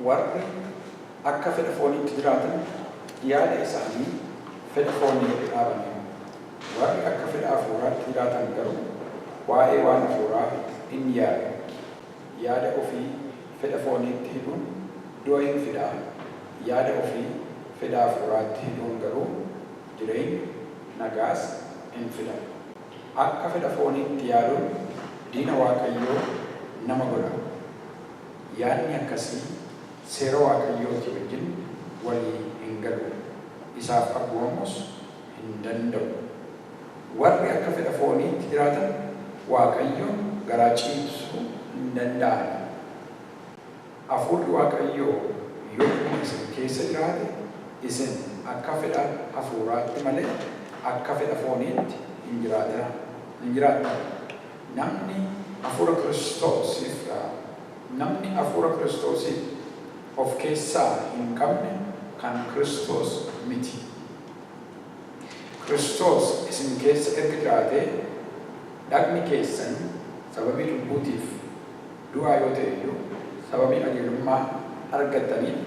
warri akka fedha fooniitti jiraatan yaada isaanii fedha foonii dhaabanii warri akka fedha hafuuraatti jiraatan garuu waa'ee waan hafuuraa hin yaada ofii fedha fooniitti hidhuun du'a hin fidaa yaada ofii fedha hafuuraatti hidhuun garuu jireenya nagaas hin fida akka fedha fooniitti yaaduun diina Waaqayyoo nama godha yaadni akkasii seera Waaqayyooti wajjin walii hin galu isaaf abbu'amus hin danda'u warri akka fedha fooniitti jiraatan Waaqayyoon garaa ciibsuu hin danda'an hafuurri Waaqayyoo yoo isin keessa jiraate isin akka fedha hafuuraatti malee akka fedha fooniitti hin jiraatan namni hafuura Kiristoosiif of keessaa hin qabne kan Kiristoos miti. Kiristoos isin keessa erga jiraatee dhagni keessan sababii lubbuutiif du'aa yoo ta'e iyyuu sababii qajeelummaa argattaniif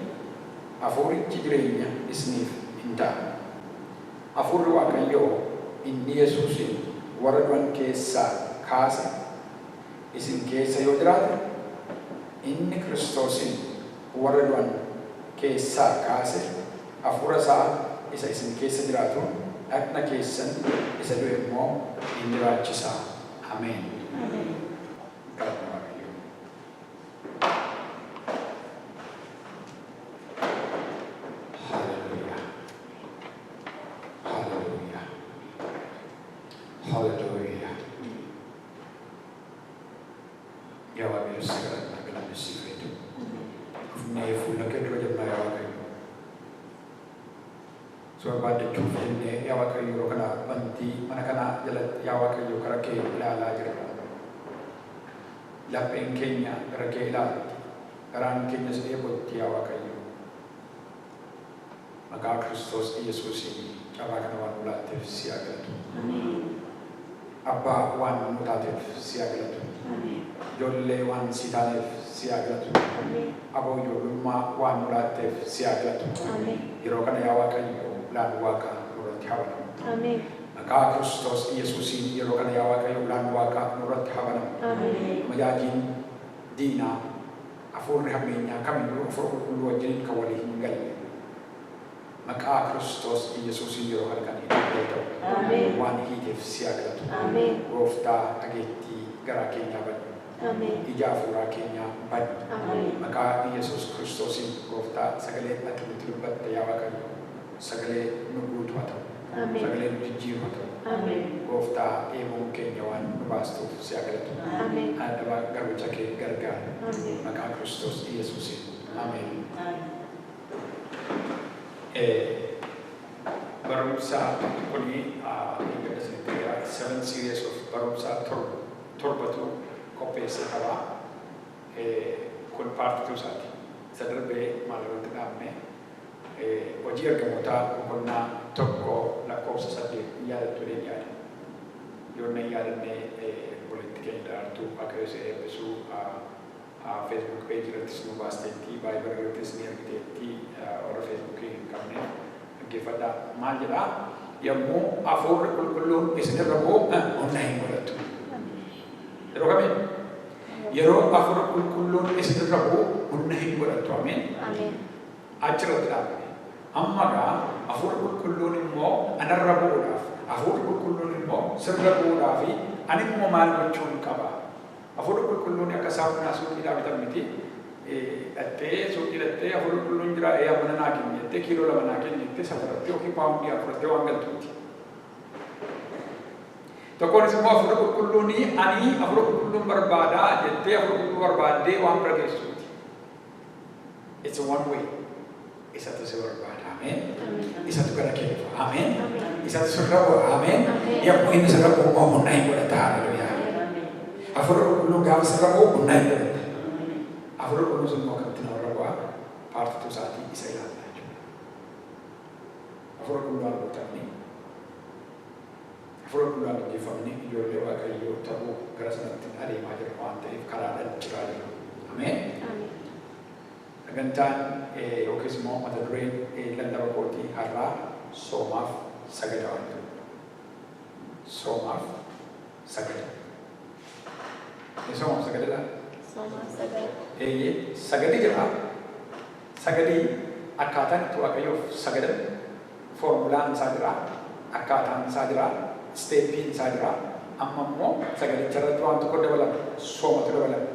hafuurichi jireenya isiniif hin ta'a. Hafuurri Waaqayyoo inni Yesuusin warra du'an keessaa kaase isin keessa yoo jiraate inni Kiristoosin warra du'an keessaa kaase hafuura isaa isa isin keessa jiraatuun dhagna keessan isa du'e immoo hin jiraachisa. Ameen. Lapheen keenya gara kee ilaalla garaan keenyas eebotti yaa Waaqayyo maqaa Kiristoos Yesuusiin cabaa kana waan nu laatteef si haa galatu abbaa waan nu taateef si haa galatu ijoollee waan si taaneef si haa galatu aboo ijoollummaa waan nu laatteef si haa galatu yeroo kana yaa Waaqayyo laan Waaqa nurratti haa banamu maqaa Kiristoos Yesuusiin yeroo kana yaa Waaqayyo laan Waaqa nurratti haa banamu majaajiin diinaa hafuurri hammeenyaa kamiyyuu hafuura qulqulluu wajjin kan walii hin galle maqaa Kiristoos Yesuusiin yeroo halkanii ta'u waan hiiteef si haa galatu gooftaa dhageettii garaa keenyaa bani ija hafuuraa keenyaa bani maqaa Yesuus Kiristoosiin gooftaa sagalee ati nutti dubbatte yaa Waaqayyo sagalee nu guutuu haa ta'u sagalee nu jijjiiru haa ta'u gooftaa eebuun keenya waan nu baastuuf si haa galatu adaba garbicha kee gargaara maqaa Kiristoos Yesuusiin ameen. Barumsa kuni eeggadda isinitti gara 7 series of barumsa torbatu qopheessee qaba kun paartituu isaati isa darbee maal irratti dhaabne hojii ergamootaa boqonnaa tokko lakkoofsa 8 yaadattu leen yaada yoonna yaadanne walitti keenya daraartuu akka yoo eebbisuu Facebook page irrattis nu baasteetti Bible irrattis ni argiteetti warra Facebook hin qabne dhaggeeffadhaa maal jedhaa yommuu hafuurri qulqulluun isinirra bu'u humna hin godhattu yeroo kamiin yeroo hafuurri qulqulluun isinirra bu'u humna hin godhattu ameen achirratti dhaabne amma gaa hafuurri qulqulluun immoo anarra bu'uudhaaf hafuurri qulqulluun immoo sirra bu'uudhaaf ani immoo maal gochuun qaba hafuurri qulqulluun akka saamunaa suuqiidhaa bitan miti dhattee suuqii dhattee hafuurri qulqulluun jira mana naa kenni jettee kiiloo 2 naa kenni jettee safarattee yookiin paawundii afurattee waan galtuuti. Tokkonis immoo hafuurri qulqulluun ani hafuurri qulqulluun barbaadaa jettee hafuurri qulqulluu barbaaddee waan bira geessuuti. It's one way. Isatu si barbaada. Ameen. Isatu gara kee dhufa. Ameen. Isatu sirra bu'a. Ameen. Yommuu inni sirra bu'u immoo humna hin godhata. Haleluuyaa. Hafuurri qulqulluun gaafa sirra bu'u humna hin godhata. Hafuurri qulqulluun sun immoo akkamitti nama irra bu'a? Paartii isa ilaalla jechuudha. Hafuura qulqulluudhaan guutamanii hafuura qulqulluudhaan gaggeeffamanii ijoollee Waaqayyoo ta'uu gara sanatti adeemaa jiru waan ta'eef karaadhaan jiraa jiru. Ameen. Sagantaan yookiis immoo mata dureen lallaba kootii har'aa soomaaf sagada waan ta'u. Soomaaf sagada. Soomaaf sagadadha. Soomaaf sagada. Sagadi jira. Sagadi akkaataan itti Waaqayyoof sagadan formulaan isaa jira. Akkaataan isaa jira. Steeppiin isaa jira. Amma immoo sagadicha irratti waan tokko dabalama. Soomatu dabalama.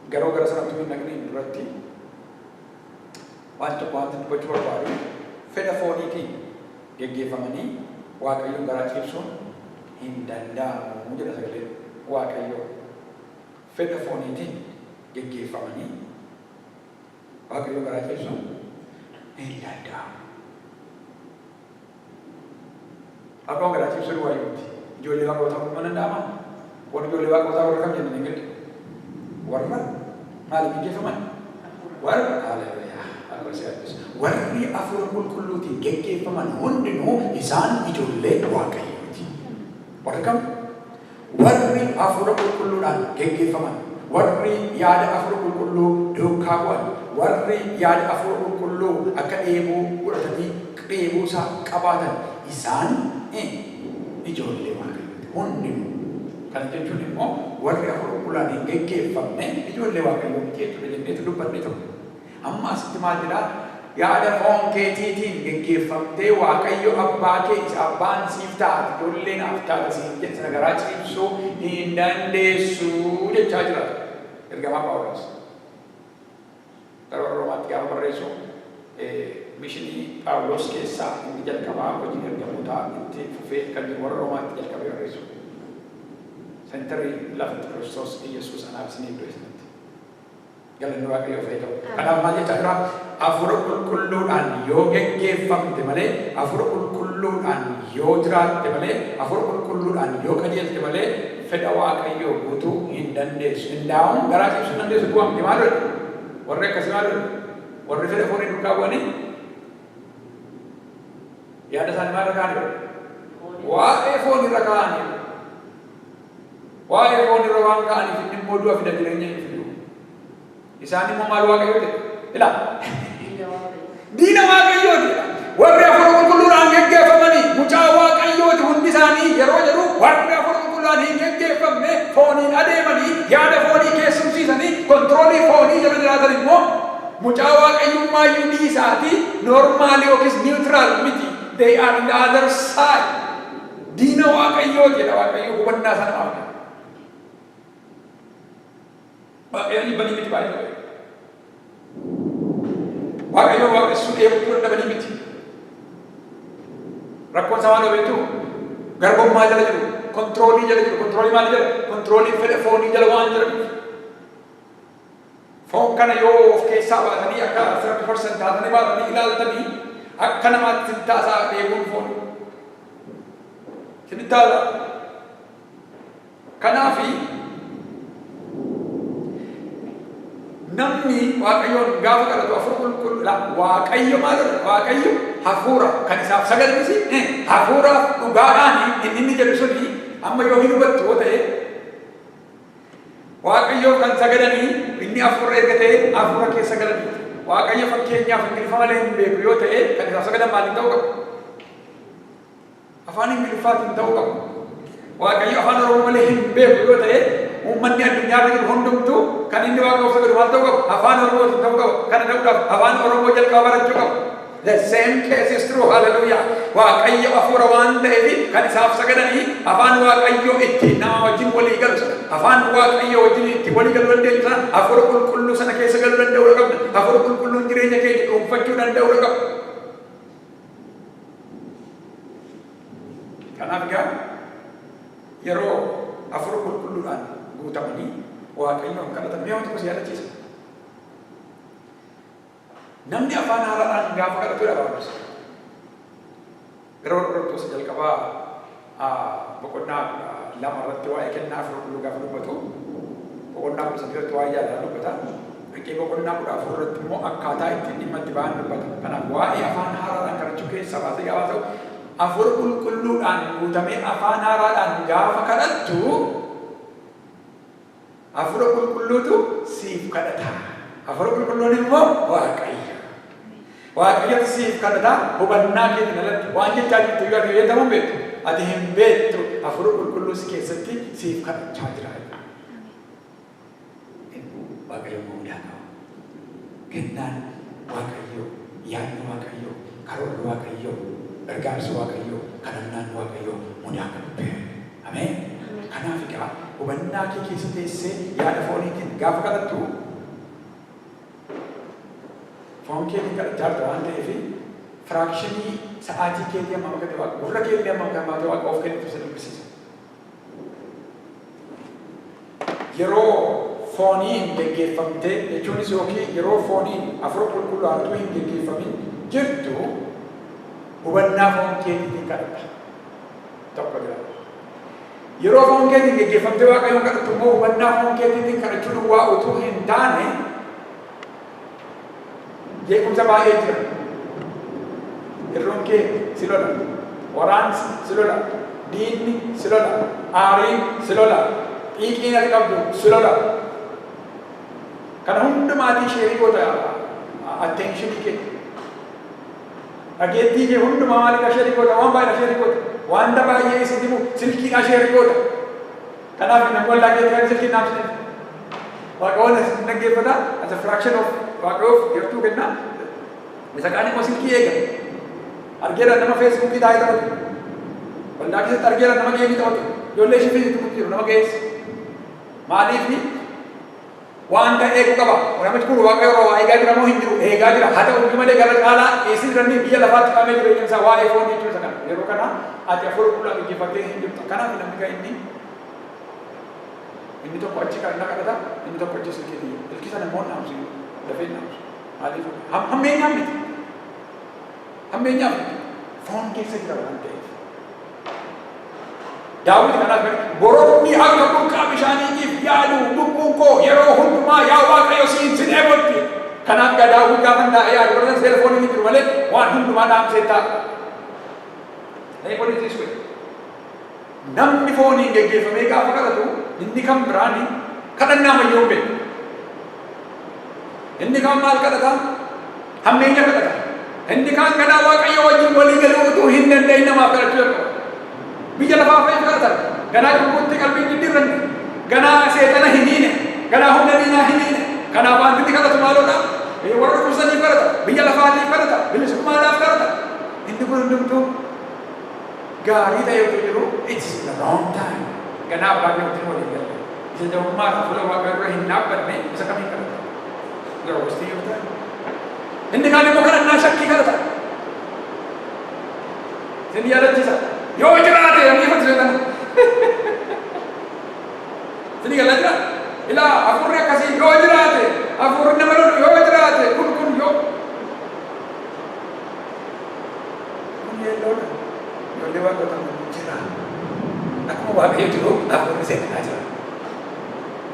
Garuu gara sanatti hin dhaqneen duratti waan tokko wanti dubbachuu barbaadu fedha fooniitiin geggeeffamanii Waaqayyoon garaa ciibsuun hin danda'amu jedha sagaleen Waaqayyoo. Fedha fooniitiin geggeeffamanii Waaqayyoon garaa ciibsuun hin danda'amu. Akkuma garaa ciibsuun Waaqayyooti. Ijoollee Waaqootaa kun mana danda'ama. Warri ijoollee Waaqootaa warra kam jennaan hin galle. Warra maaliif geggeeffaman? Warra warri hafuura qulqulluutiin geggeeffaman hundinuu isaan ijoollee Waaqayyooti. Warri kam? Warri hafuura qulqulluudhaan geggeeffaman, warri yaada hafuura qulqulluu duukaa bu'an, warri yaada hafuura qulqulluu akka dheebuu godhatanii dheebuu isaa qabaatan isaan ijoollee Waaqayyooti. Hundinuu. Kana jechuun immoo warri hafuura qulqulluudhaan hin geggeeffamne ijoollee Waaqayyoo miti jechuudha jenneetu dubbanne ture. Amma asitti maal jedhaa? Yaada foon keetiitiin geggeeffamtee Waaqayyo abbaa kee isa abbaan siif taate ijoollee naaf taate siif jedhe sana garaa ciibsuu hin dandeessu jechaa jira. Ergamaa Phaawulos. Gara warra Roomaatti gaafa barreessu mishinii Phaawulos keessaa inni jalqabaa hojii ergamootaa itti fufee kan jiru warra Roomaatti jalqabee barreessu. Sentari lafatti Kiristoos Iyyasuus anaaf isin iddoo isinitti. Galanni Waaqayyoo ta'e ta'u. Kanaaf maal jechaa jira? Hafuura qulqulluudhaan yoo geggeeffamte malee, hafuura qulqulluudhaan yoo jiraatte malee, hafuura qulqulluudhaan yoo qajeelte malee fedha Waaqayyoo guutuu hin dandeessu. Hindaa'uun garaa ciibsuu hin dandeessu bu'aa miti maal godhe? Warri akkasii maal godhe? Warri fedha foonii duukaa bu'anii yaada isaanii maal irra kaa'anii godhe? Waa'ee foonii irra kaa'anii. Waa'ee foonii irra waan kaa'aniif inni immoo du'a fida jireenya hin fidu. Isaan immoo maal Waaqayyoo ta'e? Ilaa diina Waaqayyooti. Warri hafuura qulqulluudhaan geggeeffamanii mucaa Waaqayyooti hundi isaanii yeroo jedhu warri hafuura qulqulluudhaan hin geggeeffamne fooniin adeemanii yaada foonii keessumsiisanii kontiroolii foonii jala jiraatan immoo mucaa Waaqayyummaa iyyuu dhiisaatii normaal yookiis niwutiraal miti. They are on the other side. Diina Waaqayyooti jedha Waaqayyo hubannaa sana maaf. Waaqayyoon banii miti baay'ee. Waaqayyoon waaqessuu eeguutu dandabanii miti. Rakkoon isaa maal beektu? Garbummaa jala jiru, kontiroolii jala jiru, kontiroolii maali jala? Kontiroolii fedha foonii jala waan jiraniif. Foon kana yoo of keessaa baatanii akka 30% taatanii baatanii ilaaltanii akka namaatti taasaa eeguun foon. Sin taasa. Kanaafi namni Waaqayyoon gaafa kadhatu hafuura qulqulluudhaan Waaqayyo maal godha? Waaqayyo hafuura kan isaaf sagadisi hafuuraaf dhugaadhaan inni jedhu suni amma yoo hin hubattu yoo ta'e Waaqayyoof kan sagadanii inni hafuura erga ta'e hafuura keessa galanii Waaqayyo fakkeenyaaf Ingiliffa malee hin beeku yoo ta'e kan isaaf sagadan maaliin ta'uu qabu? Afaan Ingiliffaatiin ta'uu qabu. Waaqayyo afaan Oromoo malee hin beeku yoo ta'e uummanni addunyaarra jiru hundumtuu kan inni Waaqayyoof sagadu maal ta'uu qabu? Afaan Oromootiin ta'uu qabu. Kana ta'uudhaaf afaan Oromoo jalqaba barachuu qabu. The same case is true. Hallelujah. Waaqayyo hafuura waan ta'eef kan isaaf sagadanii afaan Waaqayyo itti nama wajjin walii galu sana afaan Waaqayyo wajjin itti walii galuu dandeenyu sana hafuura qulqulluu sana keessa galuu danda'uu qabna. Hafuura qulqulluun jireenya keenya dhuunfachuu danda'uu qabna. Kanaaf egaa yeroo hafuura qulqulluudhaan guutamanii Waaqayyoon kadhatan mi'a tokko si yaadachiisa. Namni afaan haaraadhaan gaafa kadhatu dha barbaachisa. Gara warra Ortodoksii jalqabaa boqonnaa lama irratti waa'ee kennaa fi qulqulluu gaafa dubbatu boqonnaa 13 irratti waa'ee jaalalaa dubbata. Riqee boqonnaa 14 irratti immoo akkaataa ittiin dhimma itti ba'an dubbata. Kanaaf waa'ee afaan haaraadhaan kadhachuu keessa baasee gaafa ta'u hafuura qulqulluudhaan guutamee afaan haaraadhaan gaafa kadhattu hafuura qulqulluutu siif kadhata. Hafuura qulqulluun immoo Waaqayyo. Waaqayyotu siif kadhata hubannaa keetiin alatti waan jechaa jirtu yoo ati beektamu hin beektu. Ati hin beektu hafuura qulqulluu si keessatti siif kadhachaa jira. Waaqayyo mudaa qaba. Kennaan Waaqayyo, yaadni Waaqayyo, karoorri Waaqayyo, gargaarsi Waaqayyo, kadhannaan Waaqayyo mudaa qaba. Ameen. Kanaaf egaa hubannaa kee keessa teessee yaada fooniitiin gaafa kadhattu foon keetiin kadhachaa jirta waan ta'eef firaakshinii sa'aatii keetii amma makate waaqa gurra keetii amma makate waaqa of kennitu isa dubbisiisa. Yeroo fooniin geggeeffamtee jechuunis yookiin yeroo fooniin hafuura qulqullaa'aatu hin geggeeffamin jirtu hubannaa foon keetiitiin kadhatta. Tokko jira. Yeroo foon keetiin geggeeffamtee waaqayyoon kadhattu immoo hubannaa foon keetiitiin kadhachuu duwwaa utuu hin taane jeequmsa baay'ee jira. Irroon kee si lola, waraansi si lola, diinni si lola, aariin si lola, xiiqiin ati qabdu si lola. Kana hundumaatii sheerii goota attentionii kee. Dhageettii kee hundumaa maaliidha sheerii goota? Waan baay'ee sheerii goota. Wanta baay'ee isin dibu silkiidha sheerii goota. Kanaaf namni waldaa keetii kan silkii naamsineef. Waaqayyoon as dhaggeeffata as a fraction of waaqayyoof yertuu kenna. Isa kaan immoo silkii eega. Argeera nama feesbuukii taa'ee taphatu. Waldaa keessatti argeera nama geemii taphatu. Ijoollee ishee feesbuukii jiru nama geessi. Maaliif wanta eegu qaba. Namichi kun waaqayyo irraa waa eegaa jira moo hin jiru? Eegaa jira. Haa ta'u malee gara caalaa eessi jiranii biyya lafaatti qabamee jiru eegumsa waa'ee foon jechuun isa kana. Yeroo kana ati hafuura qulqulluu geggeeffattee hin jirtu. Kanaaf namni kan inni tokko achi kan kadhata, inni tokko achi silkii ilki sana immoo naamsu dafee naamsu. Maaliif hammeenyaaf miti. Hammeenyaaf miti. Foon keessa jira waan ta'eef. Daawit kanaaf boronni akka burqaa bishaaniitiif yaadu lubbuun koo yeroo hundumaa yaa Waaqayyo siin sin eebotti. Kanaaf gaa Daawit gaafa taa'ee yaadu warra telefoonii ni jiru malee waan hundumaa dhaamsee taa'a. Eeboonni tiisuu namni fooniin geggeeffamee gaafa kadhatu inni kan biraani kadhannaa mayyoo hin beeku. Inni kan maal kadhata? Hammeenya kadhata. Inni kan kadhaa Waaqayyo wajjin walii galuu utuu hin danda'in namaaf kadhachuu jalqaba. Biyya lafaa fayyadu kadhatan. Ganaa cubbuutti qalbiin jijjiirranne. Ganaa seexana hin hiine. Ganaa humna diinaa hin hiine. Kanaaf wanti inni kadhatu maaloodha? Warra dhukkubsaniif kadhata. Biyya lafaatiif kadhata. Bilisummaadhaaf kadhata. Inni kun hundumtuu gaarii ta'e yoo jiru it's the wrong time. Ganaa abbaan wajjin waliin galle. Isa jabummaa fuula Waaqayyoo irra hin dhaabbanne isa kamiin kadhata? Yeroo wastii yoo ta'e. Inni kaan immoo kadhannaa shakkii kadhata. Isin yaadachiisa. Yoo jiraate namni fatu seetan. Isin galaa jira. Ilaa hafuurri akkasii yoo jiraate hafuurri nama lolu yoo jiraate kun yoo. Kun yeelloodha. Ijoollee waaqota jira. Akkuma Waaqayyo jiru hafuurri seenaa jira.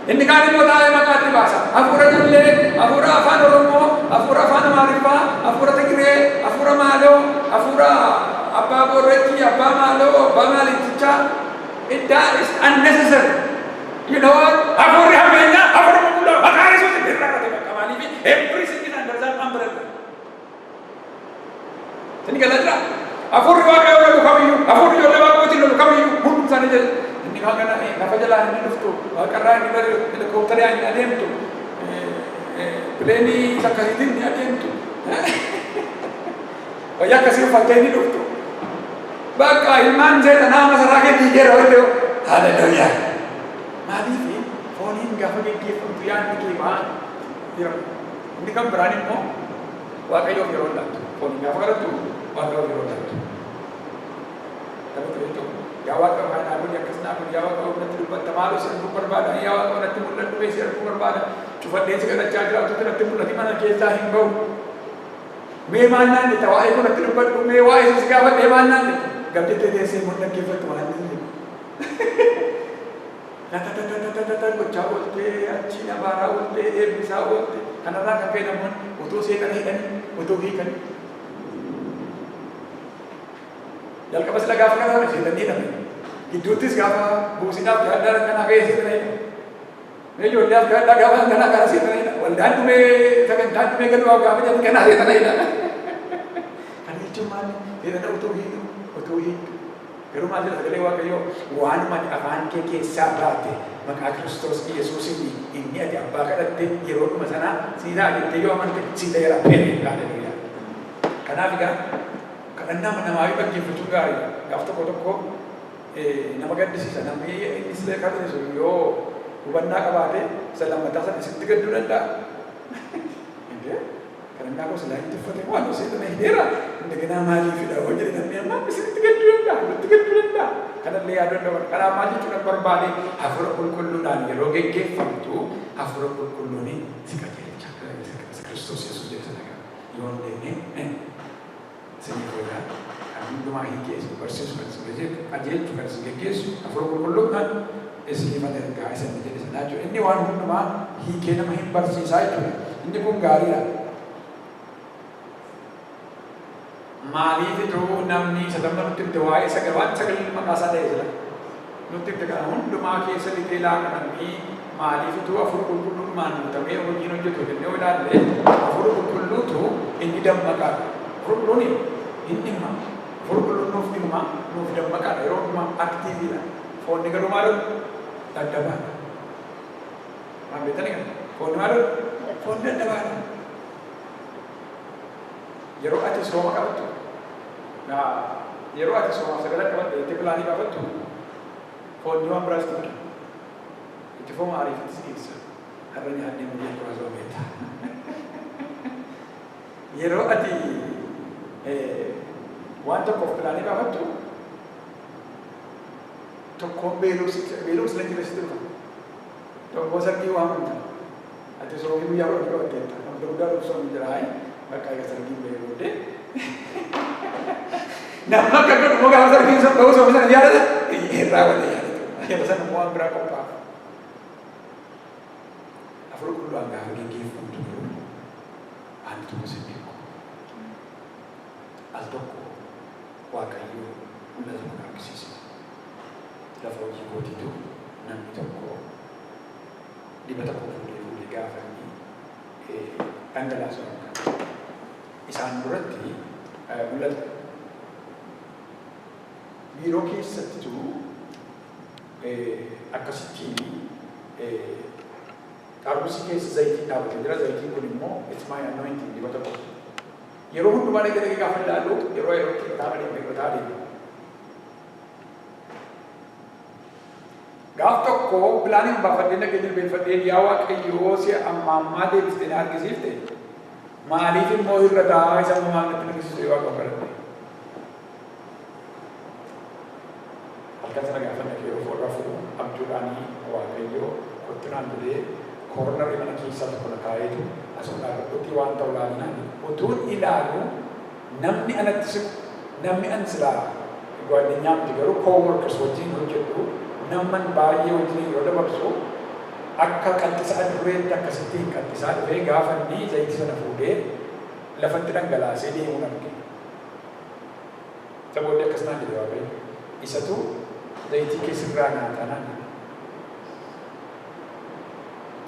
Inni kaan immoo taa'ee maqaatti baasa. Hafuura ijoollee, hafuura afaan Oromoo, hafuura afaan Amaariffaa, hafuura Tigiree, hafuura Maaloo, hafuura Abbaa Boorreetti, Abbaa Maaloo, Abbaa Maalitichaa. That is unnecessary. You know what? Hafuurri hammeenyaa, hafuura qulqulluu, maqaa Yesuus irraa irratti bakka maaliif every single under that umbrella. Isin galaa jira. Hafuurri Waaqayyoo lolu kamiyyuu, hafuurri ijoollee Waaqayyootiin lolu kamiyyuu hundum isaanii jala. Inni kaan kana lafa jalaa inni dhuftu, waaqarraa inni bari helikoophtarii inni adeemtu, pileenii akkasiitiin ni adeemtu. Wayyaa akkasii uffattee inni dhuftu. Bakka ilmaan seexanaa masaraa kee diigeera wayte yoo. Hallelujaa. Maaliif fooniin gaafa geggeeffamtu yaadni kee maal jira? Inni kan biraan immoo Waaqayyoof yeroo laattu. Fooniin gaafa kadhattu Waaqayyoof yeroo laattu. Taphatu jechuudha. Yaa Waaqayyo kan dhaabonni akkas dhaabonni yaa Waaqayyo natti dubbatta maaloo si arguu barbaada yaa Waaqayyo natti mul'adhu mee si arguu barbaada cufadhee si kadhachaa jiraatutti natti mul'ati mana keessaa hin bahu. Mee maal naanni ta'a waa'ee kun natti dubbadhu mee waa'ee si gaafadhee maal naanni? Gabjettee teessee mun dhaggeeffattu maal naanni? Tatatatatatatan gochaa oolte, achi nabaaraa oolte, eebbisaa oolte. Kanarraa kan ka'e namoonni utuu seexana hidhanii, utuu hiikanii. Jalqaba sila gaafa kana seexanni hidhame. Gidduuttis gaafa buusiidhaaf yaaddaa kanaa ka'e seexana hidhame. Mee ijoolleef yaaddaa gaafa kanaa kana seexana hidhame. Waldaan dhumee sagantaan dhumee galuudhaaf gaafa jedhu kanaa seexana hidhame. Kan jechuun maali? Seexana utuu hiiku, utuu hiiku. Garuu maal jedha sagalee Waaqayyoo waanuma afaan kee keessaa baate maqaa Kiristoos Yesuusiin inni ati abbaa kadhatte yeroo dhuma sanaa siidaa jettee yoo amante siita yara beekne haleluuyaa. Kanaaf egaa kadhannaa namaa yoo dhaggeeffachuu gaariidha. Gaaf tokko nama gaddisiisa. Namni inni silee kadhatu yoo hubannaa qabaate isa lammataa sana sitti gadduu danda'a. Kadhannaa koo silaa itti uffate waan seexana hidheera. Indagana maaliifidha hoo jedhe namni amma sitti gadduu danda'a, nutti gadduu danda'a. Kanallee yaaduu danda'a. Kanaaf maal jechuudha barbaade hafuura qulqulluudhaan yeroo geggeeffamtu hafuura qulqulluun si qajeelcha. Kiristoos Yesuus jedhe sana yoo hin deemne sirrii fayyaa kan hundumaa hiikeessu barsiisu kan si qajeelchu kan si geggeessu hafuura qulqulluudhaan isiniifan ergaa isin jedhe sana jechuudha. Inni waan hundumaa hiikee nama hin barsiisaa jechuudha. Inni kun gaariidha. Maaliifitu namni sadarkaa nutti himte waa'ee sagalee maqaa isaa ta'e jira. Nutti himte kana hundumaa keessa liqee laaqa namni maaliifitu hafuura qulqulluudhaan guutamee hojiin hojjetu jennee yoo ilaalle hafuura qulqulluutu inni dammaqaadha. Hafuura qulqulluun hin dhimma. Hafuura qulqulluun nuuf dhimma nuuf dammaqaadha. Yeroo hundumaa aktiiviidha. Foonni garuu maal daddabaadha. Maal beektanii kana? Foonni maal foonni daddabaadha. Yeroo ati sooma qabattu yeroo ati sooma sagala qabatte itti pilaanii baafattu foonni waan biraas ta'udha. Itti fooma ariifattis keessa har'a nyaannee mudee kuraa soomeeta. Yeroo ati waan tokkoof pilaanii baafattu tokkoon beelumsi lan jira sitti dhufa. Tokkoo sargii waan hundaa ati soomii guyyaa biroo qabatteetta. Namni guddaa dhufsoon jira bakka egaa sargiin bahee booddee nama akka godhu gaafa sargiin sun bahuu soomii sana yaadata irraa wanta yaadatu yeroo sana immoo waan biraa qophaa'u. Hafuura qulqulluudhaan gaafa geggeeffamtu garuu haalli tokko si beeku. Al tokko Waaqayyo mul'ata kun argisiisa. Lafa hojii kootiitu namni tokko dibata koo fuudhee gaafa inni dhangalaasuu isaan duratti mul'ata. Biiroo keessattitu akkasittiin xaarmusii keessa zayitii dhaabatee jira. Zayitiin kun immoo it's my anointing dibata koo. Yeroo hundumaa dhaqee gaafa ilaalu yeroo yerootti hibataa deema. Gaaf tokko pilaaniin baafadhee dhaqee jilbeenfadhee yaa Waaqayyoo si ammaa deebistee na argisiifte. Maaliif immoo irra taa'aa isa maamilatti nagisiisu yoo akka baradhe. Halkan sana gaafa dhaqee of rafuu abjuudhaanii Waaqayyoo kottinaan jedhee koornarri mana keessaa tokko na kaa'eetu asuma dhaabbachuutti waan ta'u ilaalinaan utuun ilaalu namni anatti siqu namni an silaa gwaadinyaamti garuu kooworkers wajjin hojjedhu namman baay'ee wajjin yeroo dabarsu akka qanxisaa dureetti akkasittiin qanxisaa dhufee gaafa inni zayitii sana fuudhee lafatti dhangalaasee deemuu arge. Isa booddee akkasumaan jedhe Waaqayyo isatu zayitii keessirraa nyaataa naan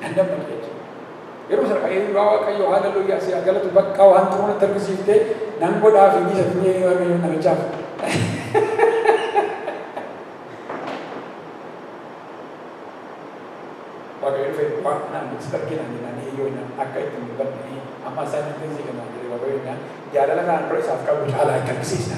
dandamma jechuudha. Yeroo sana ka'ee Waaqayyo haaleluyyaa si galatu bakka waan xumura argisiiftee nan godhaa fi isa finyee Waaqayyo namichaaf. Waaqayyo dhufee waan naan sarkii naan jennaan yoo akka itti mul'atanii amma isaan itti si kennan jedhee Waaqayyo naan jaalala kanaan dura isaaf qabu caalaa itti argisiisa.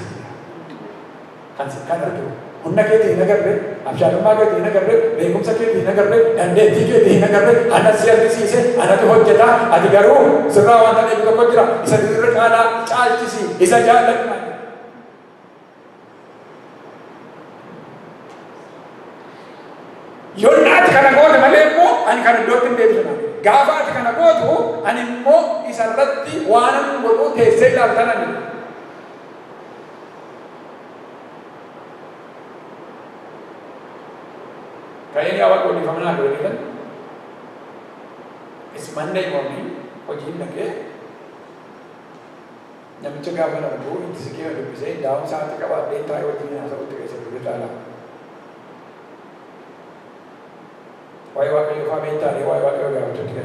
Kan arginu humna keetii hin agarre, abshaalummaa keetii hin agarre, beekumsa keetii hin agarre, dandeettii keetii hin agarre, ana si argisiise, anatu hojjetaa, ati garuu sirraa wanta dheebu tokko jira, isa irra caalaa caalchisi, isa jaalladhu. Yoon ati kana goote malee immoo ani kan iddootti hin deebisuna. Gaafa ati kana gootu ani immoo isarratti waanan godhuu teessee ilaaltan ani. Kayaknya awal kalau di mana ada ini kan, it's Monday morning, hojiin lagi, nyampe cegah mana bu, itu sekian ada bisa, daun saat kawan dia tahu hojiin asal itu kisah berita lah. Wai wakai famita ni wai wakai orang itu tiga.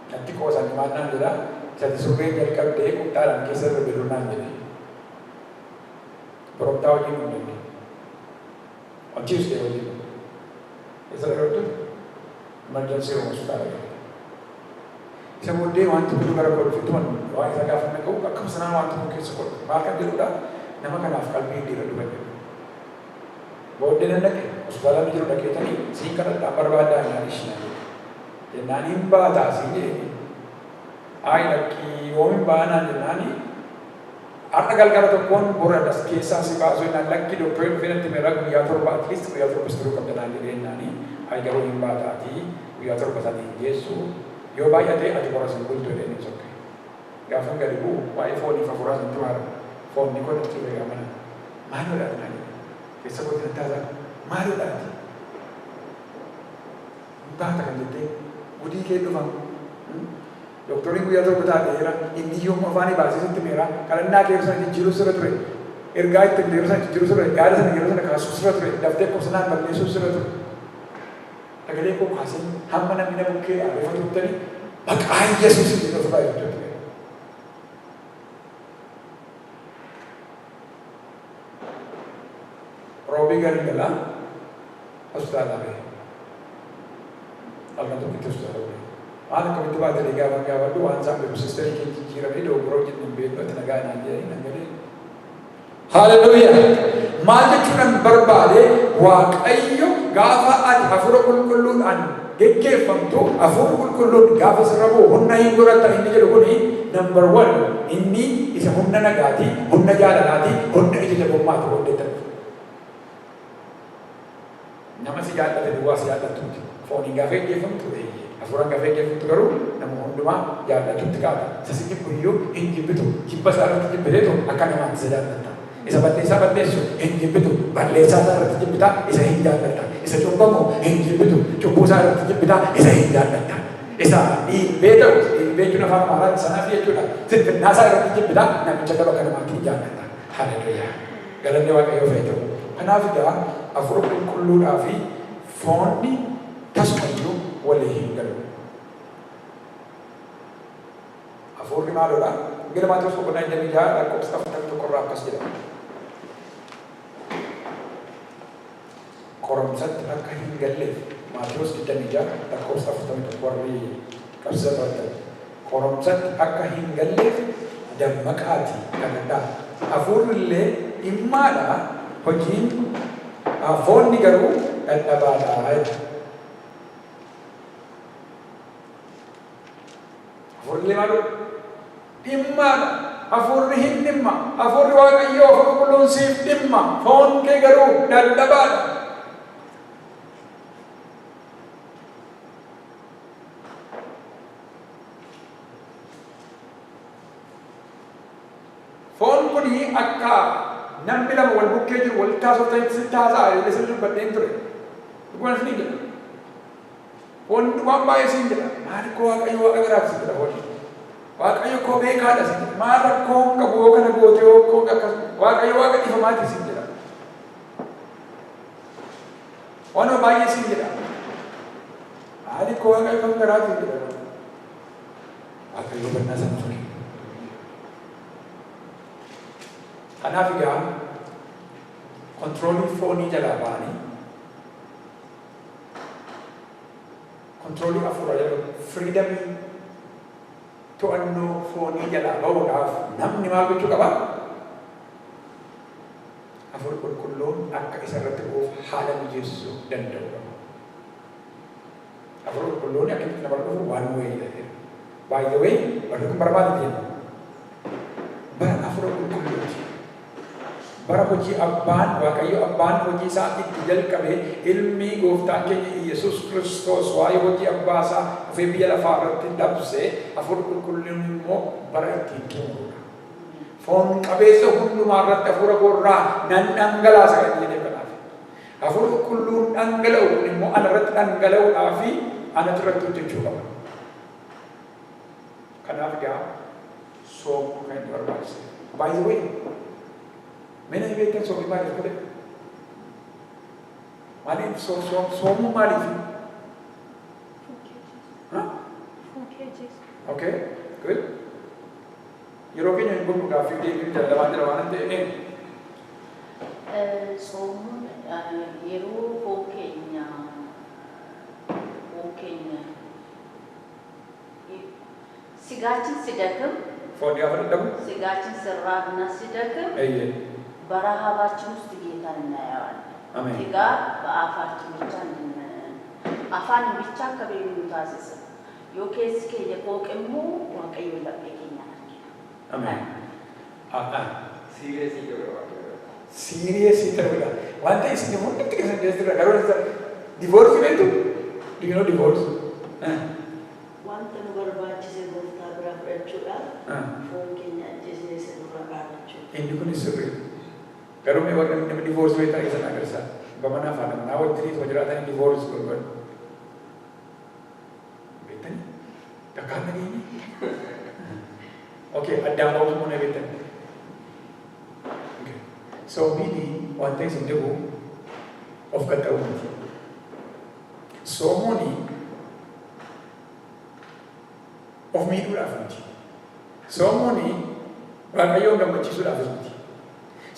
Nanti kosan mana juga, jadi suruh dia kalau dia utaran kisah berberunan jadi. Berapa tahun ini? On Tuesday hojiin. Isa itu emergency room hospital. Isa mo day want to do garap ko tuman. Why isa ka fa ko ka sana want to kiss ko. Maka dilu da nama kana afkal bi dilu ba. Bod din na ke hospital mi dilu da ke tani sikara da barbada na ishna. Ye nani ba ta singe. Ai laki omi ba na nani. Artikel kara to kon bora das kesa si bazo na laki do point finati me rag ya to ba at least ya to bistru kam dana dire nani. Ai garo imba tati ya to pasani Yesu yo ba ya te ati bora sen kulto de ni sokke. Ga fanga di bu wa iPhone fa fora sen tuar phone ni ko ti be gamana. Mano da nani. Kesa ko tanta mano da ti. Ba ta kan de budi ke do bang. Dokter ini ya tu betul ada ini yang mafani bahasa itu merah kalau nak dia rusaknya jiru surat tu ergai tu dia rusaknya jiru surat ada sana jiru sana kasus surat tu daftar ko sana balik surat tu agak dia ko kasih hamma na mina buke ada foto tadi bagai Yesus itu sebab itu Robi garingala hospital ada alhamdulillah itu sudah Anak kami tu ada liga bangga berdua, sampai bersister kira ini dua projek membeli tenaga nanti nanti. Haleluya. Maju cuman berbalik, wakayu gafa ad afurul kullun an. Gege famtu afurul kullun gafa serabu. Hunna hinggurat ini jadi kuni number 1. Ini isa hunna nagati, hunna jala nagati, hunna itu jadi umat hunna itu. Nama si jala itu dua si jala tu. Phone gafa gege famtu deh. Afuran kafe ke futu garu namu honduma ya da tutti kata sasiki puyo ingi betu kipas ara tutti bereto akan nama sedar tata isa batte su ingi betu balle sa ara tutti bita isa hinja tata isa chongamo ingi betu chobu sa ara tutti bita isa hinja tata isa di betu na fama mara sana fiye tuna sit nasa ara tutti bita na bicara akan nama hinja tata haleluya galanne wa kayo feto hanafiga afurul kullu afi fonni tasmayu wale hingalu afurri malora ngir ma terus ko nañ dem ja ko staff tak ko rakas jeda korom sat ak hingalle ma terus dem ja tak ko staff tak ko warri karsa bata korom sat ak hingalle dem makati kanada afurle imala hojin afon ni garu at abada ay afurli malu imma afurri hinnimma afurri waqayyo afurulun sif dimma phone ke garu dadabal phone ko ni akka nambilam wal bukke wal taso tay sitaza ile selu badentro ko na fini phone wamba yesinjela mari ko waqayyo agara sita holi waqayyo ko be kada sita mara ko ka bo kana bojo ko ka waqayyo waga ifamati sinjela ono baye sinjela mari ko waqayyo kam karati sinjela waqayyo banna sanfuni anafiga controlling phone jala bani controlling afuraya freedom to anno phone jala bawga namni ma bitu kaba afur kullu akka isarat ko halam yesu dan dawa afur kullu ni akin na barko one way by the way barko barbad din bar afur kullu bara hoji abban waqayyo abban hoji saati dijal kabe ilmi gofta ke yesus kristos waay hoji abbasa fe biyala farat dabse afur kullun mo bara titu fon kabe so hundu marat afur gorra nan angala sa yene kana Hafuurri qulqulluun dhangala'u immoo anarratti dhangala'uudhaa fi anatu irratti hojjechuu qaba. Kanaaf egaa soomuu kan inni barbaachise. By the way, mana beektan soomii maaliif godhe? Maaliif soomuu maaliif? Okay, good. Yeroo keenya hin godhu gaaffii deebiin jallamaan jira waan ta'eef. Soomuun yeroo foon keenya sigaachin sidakam foon gaafa dadhabu sigaachin sirraabna sidakam በረሃባችን ውስጥ ጌታን እናየዋለን። እዚጋ በአፋችን ብቻ አፋን ብቻ ከቤኑ ታስስ ዮኬስ ከየቆቅሙ ወቀዩ ለበከኛ አሜን ሲሪየስ ይተርብላ ዋንተ እስኪ ሁሉ ጥቅስ እንደዚህ ጋር ዲቮርስ ቤቱ ዲኖ ዲቮርስ ዋንተ ወርባች ዘቦታ ብራፍራቹላ ፎንከኛ ጀዘስ ዱራቃቹ እንዲኩን ይስሪ ገሩሜ ወርነ ዲቮርስ ቤታ ይሰናገርሳ በመናፋ ነው ናው ትሪት ወጅራታ ዲቮርስ ጎርጎር ቤተን ተካነኝ ኦኬ አዳማው ሆነ ቤተን so meaning one thing in the book of Katawuti. So many of me do afuti. So many wakayo ngamachisu afuti.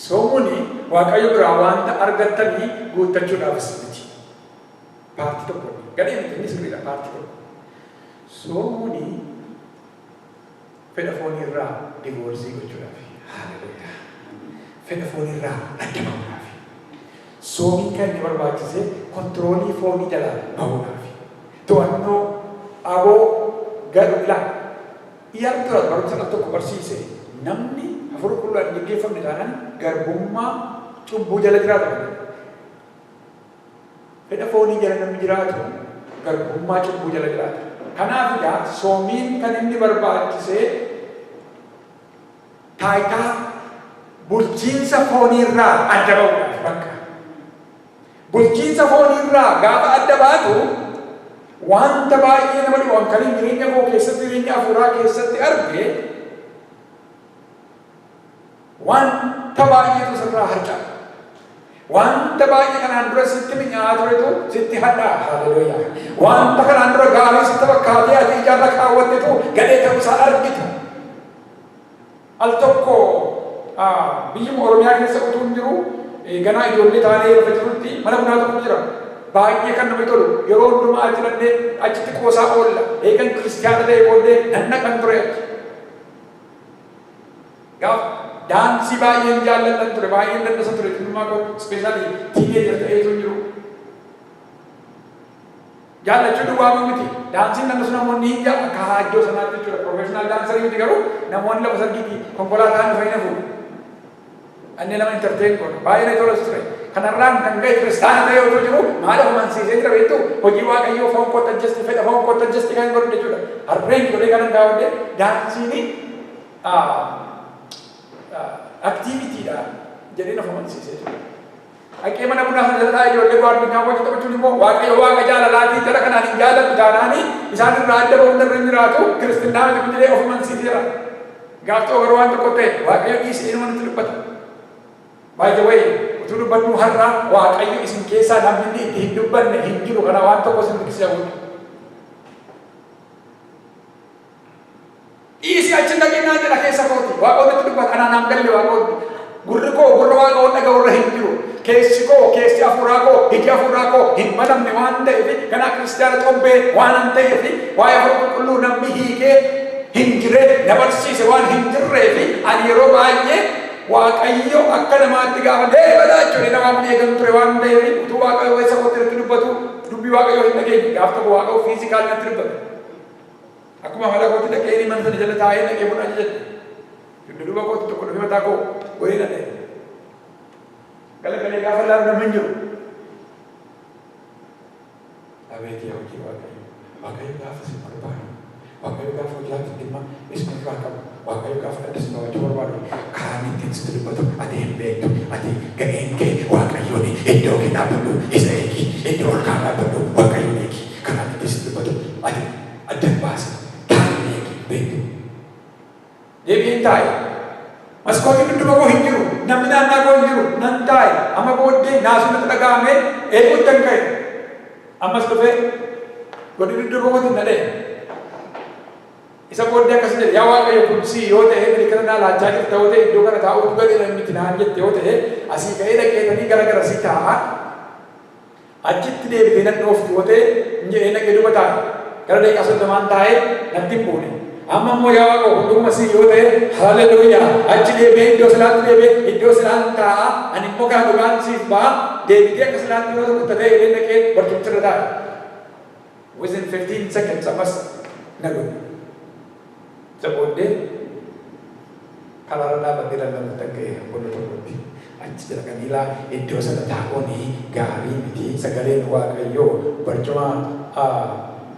So many wakayo rawanda argatani gutachu afuti. Party to put. Gadi ni sirila party to. So many pedofoni ra divorce gochu afi. Hallelujah. Fedha foonii irraa adda bahuudhaaf. Soomiin kan inni barbaachise kontiroolii foonii jalaa bahuudhaaf. To'annoo aboo gadhulaa. Iyyaatu tura barumsa tokko barsiise namni hafuura qulqulluudhaan gaggeeffamne taanaan garbummaa cubbuu jala jiraata. Fedha foonii jala namni jiraatu garbummaa cubbuu jala jiraata. Kanaaf egaa soomiin kan inni barbaachise taayitaa bulchiinsa foonirraa adda bahuudhaaf bakka. Bulchiinsa foonirraa gaafa adda baatu wanta baay'ee nama dhibu kan jireenya koo keessatti jireenya hafuuraa keessatti arge wanta baay'eetu sirraa harca'a. Wanta baay'ee kanaan dura sitti mi'aa turetu sitti hadhaa. Haleluuyaa. Wanta kanaan dura gaarii sitti fakkaatee ati ijaarra kaawwattetu gadhee ta'uusaa argita. Al tokko biyyi Oromiyaa keessa utuu hin jiru ganaa ijoollee taanee lafa jirutti mana bunaa tokko jira. Baay'ee kan namatti tolu yeroo hundumaa achi dhannee achitti qoosaa oolla. Eegan kiristiyaana ta'e booddee nannaqan ture achi. Gaaf daansii baay'een jaalladhan ture baay'een dandasan ture hundumaa koo ispeeshaalii tiineejar ta'ee sun jiru. Jaallachuu duwwaa miti daansiin dandasu namoonni hin jaa akka haajjoo sanaatti jechuudha. Profeeshinaal daansarii miti garuu namoonni lafa sargiitti konkolaataan dhufanii na fuudhu. Anne nama entertain godhu baay'ee tolas ture. Kanarraan kan ga'e kiristaana ta'ee otoo jiru maal amansiisee jira beektu hojii waaqayyoo foon kootta jasti fedha foon kootta jasti kan godhu jechuudha. Harreen godhee kanan gaawwadde daansiin aktiivitiidha jedhee nafa amansiisee jira. Akkee mana bunaa sana jala taa'ee ijoollee gaardinaa wajji taphachuun immoo waaqayyo waaqa jaalalaatii jala kanaan hin jaalladhu taanaanii isaan irraa adda bahuun irra hin jiraatu kiristinnaa miti jedhee of amansiiseera. Gaaftoo garuu waan tokko ta'e waaqayyo dhiisee nama nutti dubbata. By the way, utuu dubbannu har'a waaqayyo isin keessaa namni itti hin dubbanne hin jiru kana waan tokko isin dubbisee haguudha. Dhiisii achi dhaqinaa jedha keessa kooti. Waaqoonni itti dubbata kanaan naam galle waaqoonni. Gurri koo gurra waaqoon dhaga'urra hin jiru. Keessi koo keessi hafuuraa koo iji hafuuraa koo hin banamne waan ta'eef kanaa kiristiyaana xobbee waan hin ta'eef waa'ee hafuura qulqulluu namni hiikee hin jirre na barsiise waan hin jirreef ani yeroo baay'ee waaqayyo akka namaatti gaafa deebi'aa jechuudha namaaf eegamu ture waan ta'eef utuu waaqayyo isa kootti irratti dubbatu dubbii waaqayyo hin dhageenye gaaf tokko waaqayyo fiizikaal natti dubbata. Akkuma mala kootti dhaqee mana sana jala taa'ee dhaqee buna ajajadhe duuba kootti tokko dhufee mataa koo gorii na ta'e. Galagalee gaafa laalu nama hin jiru. Abeet yaa hojii waaqayyo. Waaqayyo gaafa si barbaadu. Waaqayyo gaafa hojii dhimma isin irraa qabu. waaqayyo gaafa adda si baafachuu barbaadu karaan ittiin sitti dubbatu ati hin beektu ati ga'een kee waaqayyoon iddoo kee dhaabbadhu isa eegi iddoo ol kaa dhaabbadhu waaqayyoon eegi karaan ittiin sitti dubbatu ati adda baasi taa'ee eegi beektu. Deebiin taa'e maskootiin dudduuba koo hin jiru namni naannaa koo hin jiru nan taa'e amma booddee naasuun dhaga'ame eeguutti hin ka'e ammas dhufee godhi dudduuba kootiin na dhee. Isa booddee akkas jedhe yaa waaqayyo kun si yoo ta'e bili kana naa laachaa jirta yoo ta'e iddoo kana taa'uutu galee namni itti naan jette yoo ta'e asii ka'ee dhaqeetanii gara gara sii taa'aa achitti deebitee nan dhoofti yoo ta'e hin jedhee naqee duba taa'e gara deeqaa soddomaan taa'ee natti hin buune. Amma immoo yaa waaqayyo hunduma sii yoo ta'e haleluuyaa achi deebi'ee iddoo silaatti deebi'ee iddoo silaan taa'aa ani immoo kana dhugaan siif ba'a deebitee akka silaatti yoo ta'u ta'ee jedhee naqee barcumsirra taa'e. Within 15 seconds ammas na dhufe. Sebodde kalau dapat tidak dalam tangke bodoh bodoh aja jangan hilang itu sana tahuni gari miti segala dua kayu percuma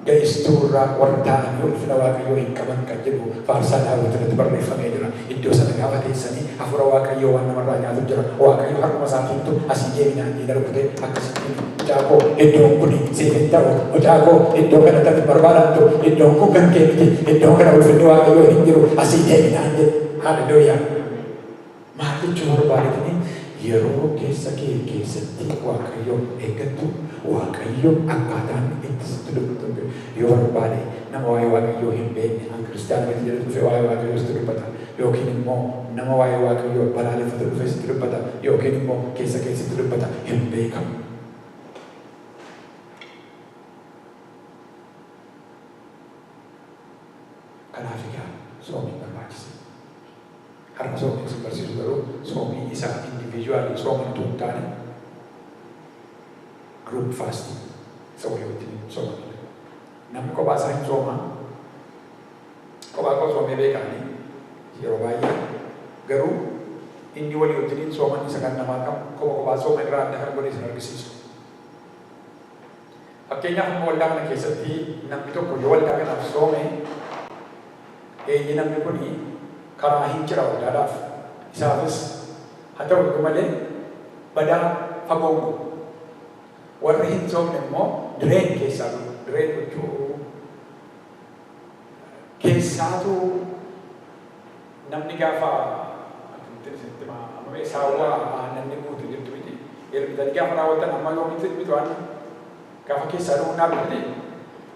geistura wartaan yul flawa kayu ingkaman kajibu farsa dah betul betul berlefa mejura itu sana gawat sani afurawa kayu wan nama ranya tu jera wa kayu har masakin tu asije nanti dalam putih akasih jago itu kuni sih tahu jago itu kan tadi berbaran tu itu bukan kini itu kan udah dua kayu hinjiru asije nanti haleluya mati cuma balik ini Yero kesa seti wakayo egatu wakayo angkatan itu betul-betul yo berbalik nama wakayo himbe ang Kristen itu jadi tu wakayo setuju pada yo kini mo nama wakayo balale setuju pada yo kini mo kesa setuju pada himbe kam kanafika suami berbagi karena suami seperti baru suami isa individual suami tuntane group fasting suami suami namun kau bahasain suami kau bakal suami bekani Yerobaya garu individual utinin suami ni sangat nama kau bahasa suami kerana dah boleh servis akhirnya kau dah nak kesati nak itu kau jual dah kan suami ini nak itu ni karena hincra dadaf isafis atau kemale pada pagong warna hinsom nemo drain kesalu drain itu kesatu namni gafa tema ame sawa namni mutu itu ini yang dari gafa rawatan amma yo itu an gafa kesalu nabi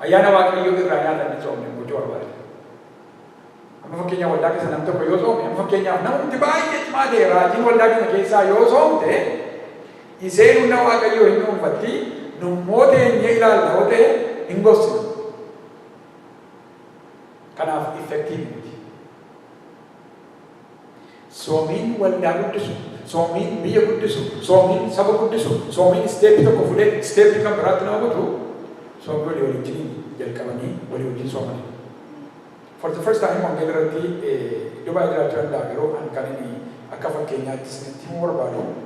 ayana wakil yo kerana dan hinsom nemo jual balik amma fakkinya wala ka sanam to ko yoso amma fakkinya nam tibai ma de rajin wala ka kesa yoso te iselu na wa ka yo hinno fatti no mote nyela lote ingos kana effectivity somin wala guddisu somin biya guddisu somin sab guddisu somin step to ko fude step ka pratna wadu so wali wali jini jel kamani wali wali somani. For the first time, ang galerati Dubai Director ng Lagero ang kanini akafan Kenya Timur Balo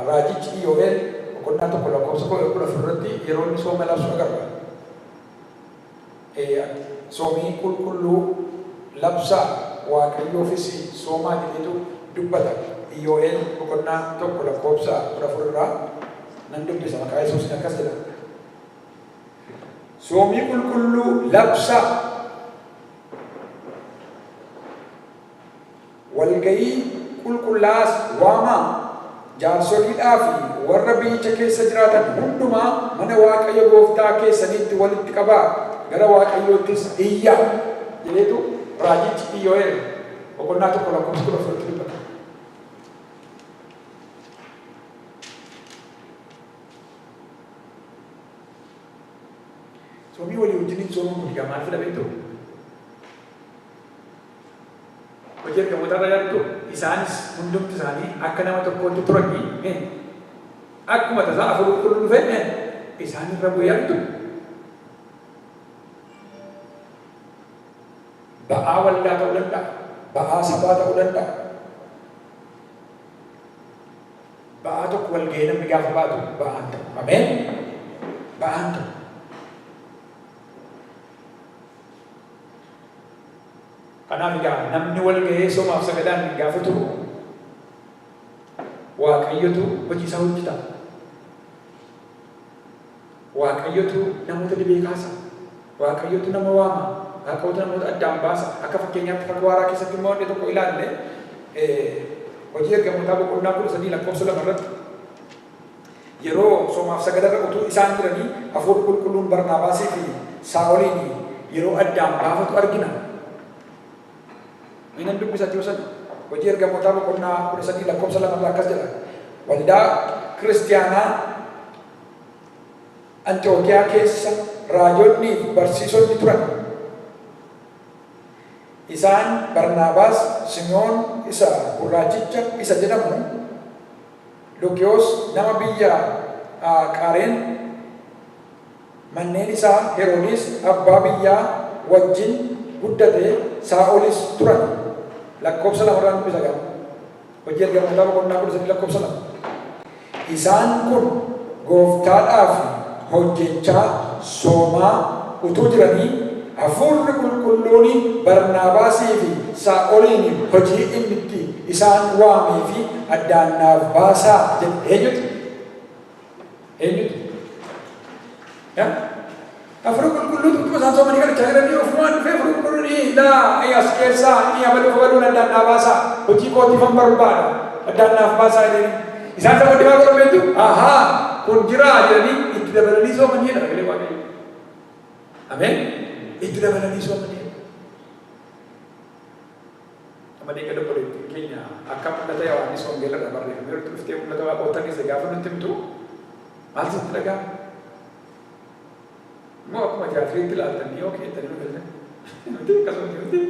Rajic IOL kung nato ko lang ko sa ko furati iron so melas agar somi kulkullu labsa wa kayo ofisi soma dito dubbata IOL kung nato ko lang ko sa furra nandun bisa makaya so sinakas sila Suami kulkullu labsa walgai kulkullas wama jaarsoli dhaafi warra biyyicha keessa jiraatan hundumaa mana waaqayyo gooftaa keessanitti walitti qabaa gara waaqayyoottis iyya jedheetu raajichi Iyoo'eel boqonnaa tokko lakkoofsa 14 dubbata. Somi wali wajjiniin soomuun kun maal filameetu? Hojii ergamoota irraa yaaddu isaanis hundumti isaanii akka nama tokkootti turanii akkuma tasaa afur qulqulluu dhufe isaan irra bu'ee yaaddu. Ba'aa waldaa ta'uu danda'a, ba'aa sabaa ta'uu danda'a. Ba'aa tokko wal ga'ee namni gaafa baatu ba'aan ta'u. Ameen? Ba'aan ta'u. Kanaaf egaa namni wal ga'ee somaaf sagadaan gaafa turu Waaqayyotu hojii isaa hojjeta. Waaqayyotu namoota dhibee kaasa. Waaqayyotu nama waama. Waaqayyotu namoota addaan baasa. Akka fakkeenyaatti fakka waaraa keessatti immoo inni tokko ilaalle hojii ergamootaa boqonnaa 13 lakkoofsa 2 irratti yeroo somaaf sagadarra utuu isaan jiranii hafuurri qulqulluun Barnaabaasii fi Saa'oliin yeroo addaan baafatu argina. Inni dubbisa Joosan hojii ergamootaa boqonnaa 13 lakkoofsa 2 irraa akkas jedha. Waldaa kiristiyaanaa Antiyookiyaa keessa raajonni fi barsiisonni turan. Isaan Barnaabaas, Simoon isa gurraachicha isa jedhamu, Lukiyoos nama biyya Qaareen, manneen isaa Heroodis abbaa biyyaa wajjin guddate Saa'olis turan. Lakkoofsa 2 irraa dubbisa gaafa. Hojii ergamootaa boqonnaa 13 lakkoofsa 2. Isaan kun Gooftaadhaaf hojjechaa soomaa utuu jiranii hafuurri qulqulluun Barnaabaasii fi Saa'oliin hojii inni itti isaan waamee fi addaan naaf baasaa jedhe eenyutu? Hafuurri qulqulluun utuma isaan soomanii kadhachaa jiranii ofumaan dhufee hafuurri qulqulluun as keessaa abaluun addaan naaf baasaa hojii kootiifan barbaada addaan naaf baasaa jedhanii isaan sama dhimaa godhameetu kun jiraa jedhanii itti dabalanii soomanii jedha galee waaqayyo. Ameen. Itti dabalanii soomanii. Amadee gada qoleetti keenya akka mul'ata Yohaannis Wangeelarraa barreeffame yeroo dhuftee mul'ata waaqota keessa gaafa nutti himtu maal sitti dhaga'ama? Immoo akkuma tiyaatiriitti ilaaltanii yoo keettanii nu galte nuti akkasuma nuti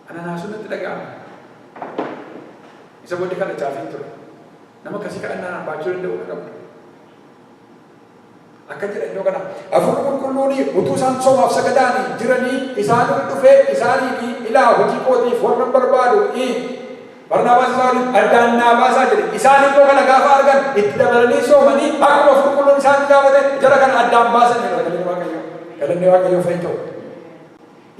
ananaasuun nutti dhaga'ama. Isa booddee kadhachaa fi ture. Nama akkasii kadhannaan baachuu danda'u qabu. Akka jedha iddoo kana hafuurri qulqulluun utuu isaan somaaf sagadaan jiranii isaan dhufee isaanii ilaa hojii kootiif warra barbaadu Barnaabaas Saa'oliin addaan naa baasaa jedhe. Isaan iddoo kana gaafa argan itti dabalanii soomanii akkuma hafuurri qulqulluun isaan gaafate jara kana addaan baasan jedha galanni Waaqayyoo. Galanni Waaqayyoo fa'i ta'u.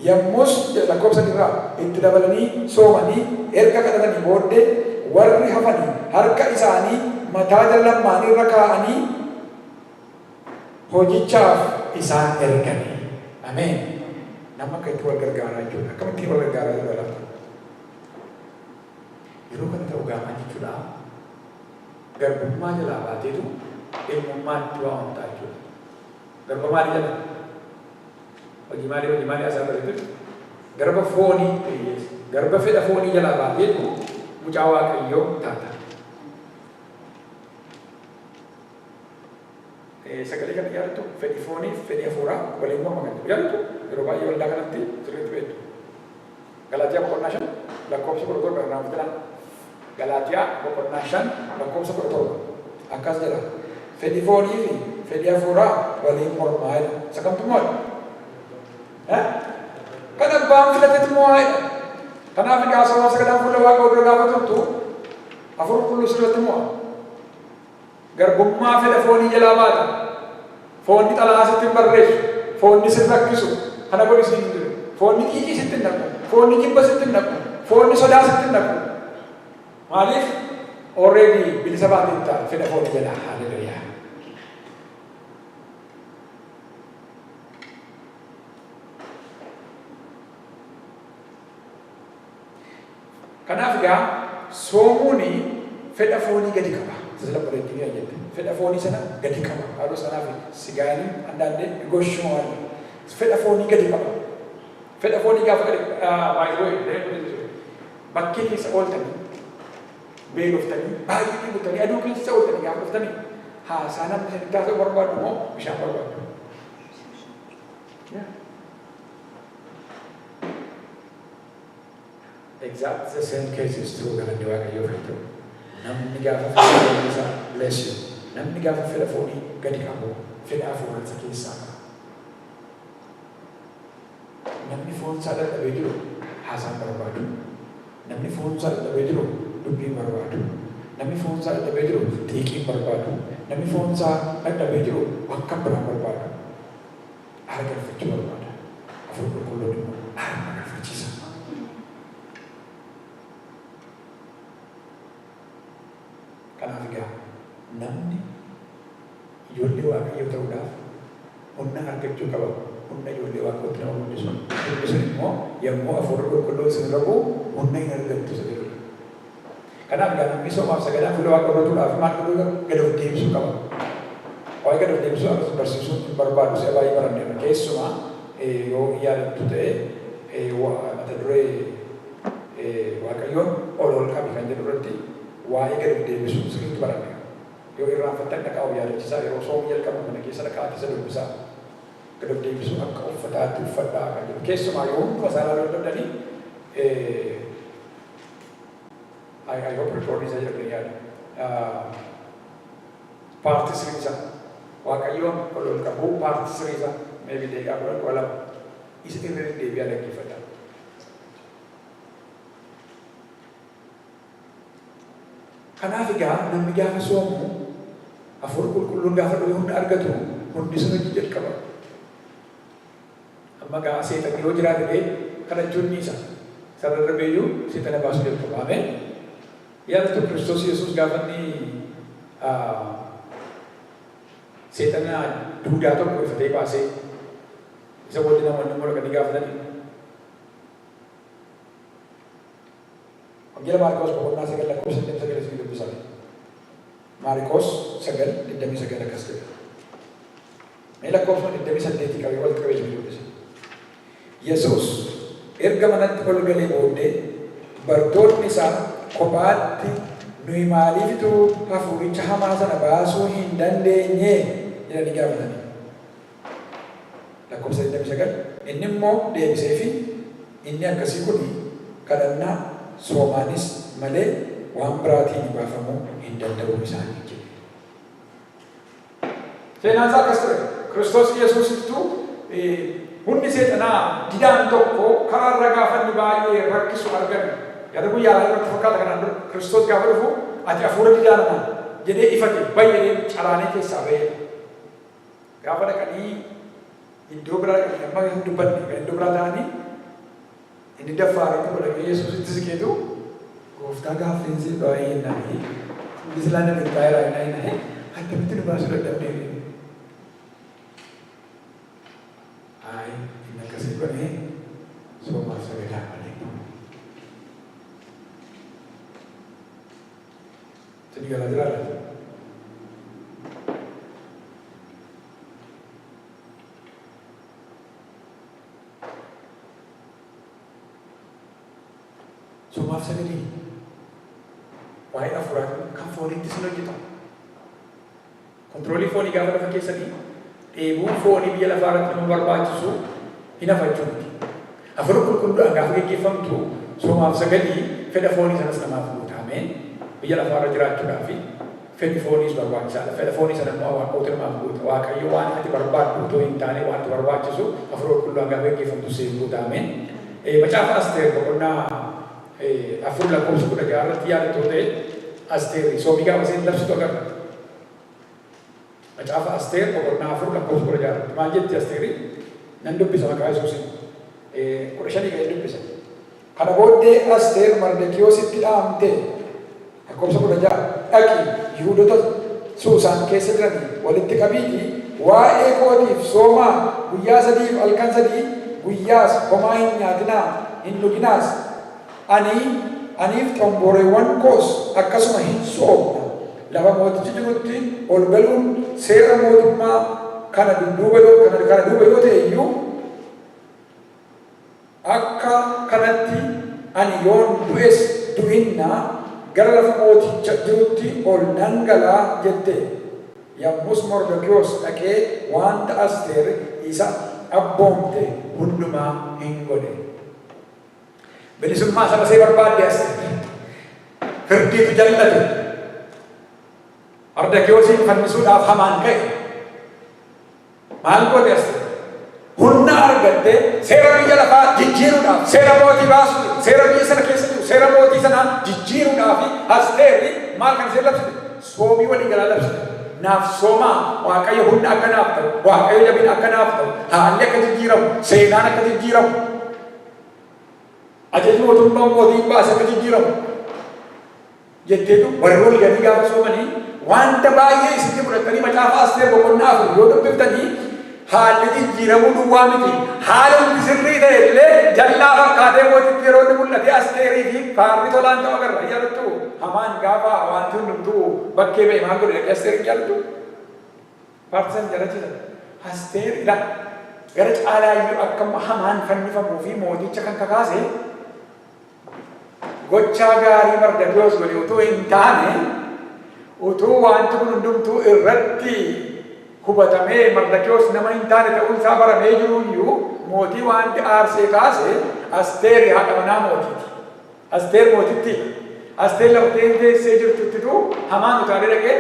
Yommus lakkoofsa irraa itti dabalanii soomanii erga kadhatanii booddee warri hafanii harka isaanii mataa jala lamaanii irra kaa'anii hojichaaf isaan erganii. Ameen. Nama akka itti wal gargaaraa jechuudha. Akkamitti wal gargaaraa jiru laata? Yeroo kana ta'u gaafa jechuudha. Garbummaa jalaa baateetu ilmummaatti waa hundaa jechuudha. Garba maalii jala? Hojii maalii asii irratti? Garba foonii ta'ees. Garba fedha foonii jalaa baateetu mucaa Waaqayyoo taata. Sagalee kana yaadatu fedhi foonii fedhi hafuuraa waliin mormatu yaadatu yeroo baay'ee waldaa kanatti sirriitti beektu. Galaatiyaa boqonnaa 5 lakkoofsa 17 irraa fudhatan. Galaatiyaa boqonnaa 5 lakkoofsa 17 akkas jedha. Fedhi foonii fi fedhi hafuuraa waliin mormaa jedha. Isa kamtu mo'adha? Kan abbaan filatetu mo'aadha. Kanaaf egaa somaaf sagadaan fuula Waaqa dura gaafa turtu hafuurri qulqulluun sirriitti mo'a. Garbummaa fedha foonii jalaa baata. Foonni xalaa sitti hin barreessu. Foonni si rakkisu. Kana godhi siin jiru. Foonni xiiqii sitti hin naqu. Foonni jibba sitti hin naqu. Foonni sodaa sitti hin naqu. Maaliif? Already bilisa baatee ta'a fedha foonii jalaa. Haleluuyaa. Kanaaf egaa soomuuni fedha foonii gadi qaba. Sila qoleetti ni ajjette. Fedha foonii sana gadi qaba. Haaloo sanaaf sigaanii andaandee goshuma waan. Fedha foonii gadi qaba. Fedha foonii gaafa gadi bakkee keessa ooltanii beeloftanii baay'ee butanii aduu keessa ooltanii gaafa dhuftanii haasaa namni isin taasisuu barbaadu moo bishaan barbaadu? Exactly the same case is true galanni Waaqayyoo fa'i ta'u. Namni gaafa fedha foonii isaa bless you. Namni gaafa fedha foonii gadi qabu fedha hafuuraa isa keessaa qaba. Namni foon isaa dadhabee jiru haasaan barbaadu. Namni foon isaa dadhabee jiru dubbiin barbaadu. Namni foon isaa dadhabee jiru xiiqiin barbaadu. Namni foon isaa dadhabee jiru bakka biraan barbaadu. Haala galfachuu barbaada. Hafuura qulqulluun immoo Kanaaf egaa namni ijoollee waaqayyoo ta'uudhaaf humna argachuu qaba. Humna ijoollee waaqayyootti nama guddisuun. Guddisuun immoo yommuu hafuura qulqulluun sin rabu humna hin argattu isa jedhudha. Kanaaf egaa namni soomaaf sagadaan fuula waaqa godhuudhaaf maal godhuu gad of deebisuu qaba. Waa'ee gad of deebisuu akkasumas barsiisuun hin barbaadu si'a baay'ee baranneera. Keessumaa yoo yaadattu ta'e mata duree waaqayyoon ol qabi kan jedhu irratti waa'ee gad of deebisuu sirriitti baranneera. Yoo irraanfattan dhaqaa of yaadachiisaa yeroo soomii jalqabu kana keessa dhaqaa keessa dubbisaa gad of deebisuu akka uffataatti uffadhaa kan jedhu. Keessumaa yoo hunduma isaa ilaaluu danda'anii I hope recording isa jedhamanii yaada. Paartii sirriisaa waaqayyoon ol qabu paartii sirriisaa maybe deeqaa godhan walama isa irra deebi'aa dhaggeeffadha. Kanaaf egaa namni gaafa soomu hafuura qulqulluun gaafa dhufe humna argatu hundi sun hojii jalqaba. Amma gaa seexanni yoo jiraate ta'e kadhachuun ni isa. Sarara beeyyuu seexana baasuu jalqaba. Ameen. Yaadatu Kiristoos Yesuus gaafa inni seexana duudaa tokko ifatee baasee isa waliin namoonni mul'atanii gaafatanii. Wangeela Maarqos boqonnaa 9:29 Maarqos 9:29 akkas jedha. Mee lakkoofsa 28 qabee walitti qabee jiru dubbisa. Yesuus erga manatti ol galee booddee bartoonni isaa kophaatti nuyi maaliiftu hafuuricha hamaa sana baasuu hin dandeenye jedhanii gaafatanii. Lakkoofsa 29 inni immoo deebiseefi inni akkasii kun kadhannaa soomaanis malee waan biraatiin baafamuu hin danda'u isaanii jedhe. Seenaan isaa akkas ture. Kiristoos Yesuusittu hundi seexanaa didaan tokko karaa irra gaafa inni baay'ee rakkisu argame. Yaada guyyaa irratti fakkaata kanaan dura Kiristoos gaafa dhufu ati hafuura didaa namaa jedhee ifate baay'ee calaanee keessaa ba'ee. Gaafa dhaqanii iddoo biraa dhaqanii amma hin dubbanne iddoo biraa ta'anii inni daffaaritti godhame Yesuusitti siqeetu gooftaa gaaffeensi baay'ee naanii bisilaan inni baay'ee naanii akkamitti nu baasuu dadhabnee inni akkasii godhee soomaaf sagadaa malee. Jadi galaa jiraata. Soomaaf sagadii waa'ee hafuuraa kan fooniitti sin hojjeta. Kontroolii foonii gaafa lafa keessanii dheebuu foonii biyya lafaa irratti nama barbaachisu hin hafachuuti. Hafuura qulqulluudhaan gaafa gaggeeffamtu soomaaf sagadii fedha foonii sanas namaaf guutameen biyya lafaa irra jiraachuudhaaf fedhi fooniis barbaachisaadha. Fedha foonii sana immoo waaqota namaaf guuta. Waaqayyo waan ati barbaaddu otoo hin taane waan ati barbaachisu hafuura qulqulluudhaan gaafa gaggeeffamtu siif guutameen. Macaafa Asteer boqonnaa afur lakkoofsa 16 irratti yaadattoo ta'e Asteer soomii gaafa isheen labsitu agarra. Macaafa Asteer boqonnaa afur lakkoofsa 16 irratti maal jetti Asteeri? Nan dubbisa maqaa Yesuusiin. 15 ga'ee dubbisa. Kana booddee Asteer Mardokiyoositti dhaamte lakkoofsa 16 dhaqi Yihuudoota Suusaan keessa jiran walitti qabiitii waa'ee kootiif soomaa guyyaa 3 fi halkan 3 guyyaas homaa hin nyaatinaa hin dhuginaas aniif xomboreewwan koos akkasuma hin soomna. Lafa mootichi jirutti ol galuun seera mootummaa kana duuba yoo ta'e iyyuu akka kanatti ani yoon du'es du'innaa gara lafa mooticha jirutti ol nangalaa jette. Yommus Mardokiyoos dhaqee wanta Asteer isa abboomte hundumaa hin godhe. Bilisummaa saba ishee barbaadde Asteer. Firdiitu jallate. Mardokiyoosin fannisuudhaaf hamaan ka'e. Maal goote Asteer? Humna argatte seera biyya lafaa jijjiiruudhaaf, seera mootii baasuudhaaf, seera biyya sana keessa jiru, seera mootii sanaa jijjiiruudhaaf Asteerri maal kan isheen labsite? Soomii walii galaa labsite. Naaf soomaa Waaqayyo humna akka naaf ta'u, Waaqayyo jabina akka naaf ta'u, haalli akka jijjiiramu, seenaan akka jijjiiramu. Ajajni mootummaa mootiin baase akka jijjiiramu. jetteetu warri wal gadi gaafa soomanii wanta baay'ee isitti fudhatanii macaafa Asteer boqonnaa 4 yoo dubbiftanii haalli jijjiiramuu duwwaa miti. Haala hundi sirrii ta'e illee jallaa fakkaatee mootitti yeroo inni mul'ate Asteerii fi faarri tolaan ta'u agarra. Yaadattu hamaan gaafa wanti hundumtuu bakkee ba'e maal godhe dhaqee Asteerin jaalatu faartisan jalachiisa. Asteeridha gara caalaayyuu akka hamaan fannifamuu fi mooticha kan kakaase gochaa gaarii Mardokiyoos godhe utuu hin taane utuu wanti kun hundumtuu irratti hubatamee Mardokiyoos nama hin taane ta'uun isaa baramee jiruyyuu mootii wanti aarsee kaase Asteeri haadha manaa mootiiti. Asteer mootittii. Asteer laftee teessee jirtuttitu hamaan utaalee dhaqee